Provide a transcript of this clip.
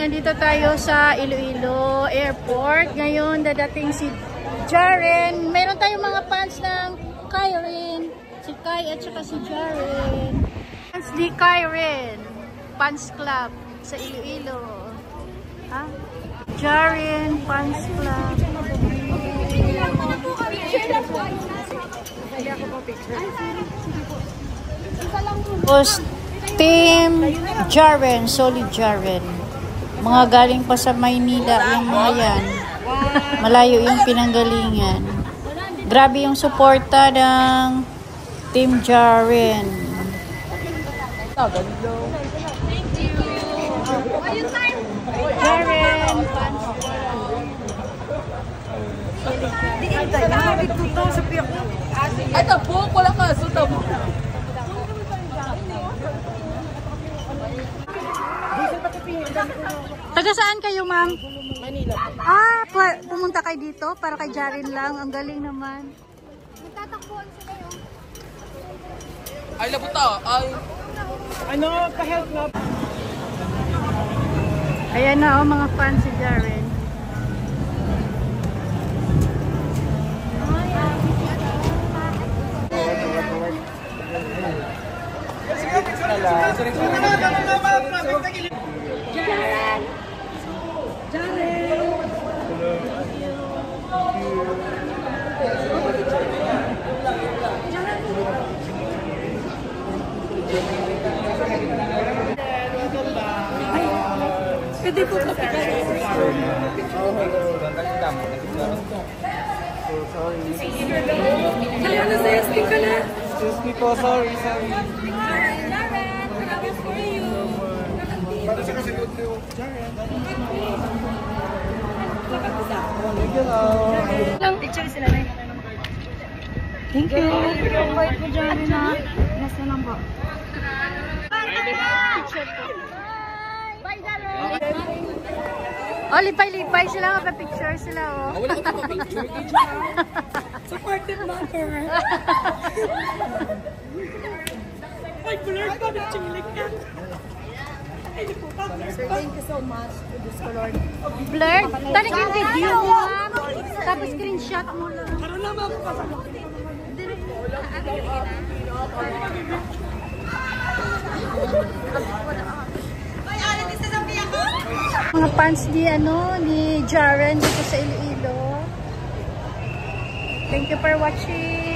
nandito tayo sa Iloilo Airport. Ngayon, dadating si Jaren. Mayroon tayong mga fans ng Kyren. Si Kai at saka si Jaren. Fans ni Kyren. Fans Club sa Iloilo. Ha? Jaren Fans Club. Post Team Jaren, Solid Jaren. Mga galing pa sa Maynila yung mga yan. Malayo yung pinanggalingan. Grabe yung suporta ng Team Jaren. Jaren, fans ito po, wala ka. Suta mo. Taga saan kayo, ma'am? Manila. Ah, pumunta kayo dito para kay Jaren lang. Ang galing naman. Nagtatakbuhan sila yun. Ay, labuta. Ay. Ano, pa-help na. Ayan na, oh, mga fans si Jaren. Pwede po ka pika. Excuse me po, sorry. Picture sila na. Thank you. Bye po, Jaren, ha. Nasa lang po. Picture po. Bye, Jaren. Oh, lipay-lipay sila. Magpa-picture sila, oh. Wala ko pa picture. Supportive mother. Ay, blur pa ng chinglik ka. Sir, thank you so much to this color. Blur? Tarik yung video mo, ma'am. Tapos screenshot mo lang. Karoon naman po. Mga fans ni Jaren dito sa Iloilo. Thank you for watching.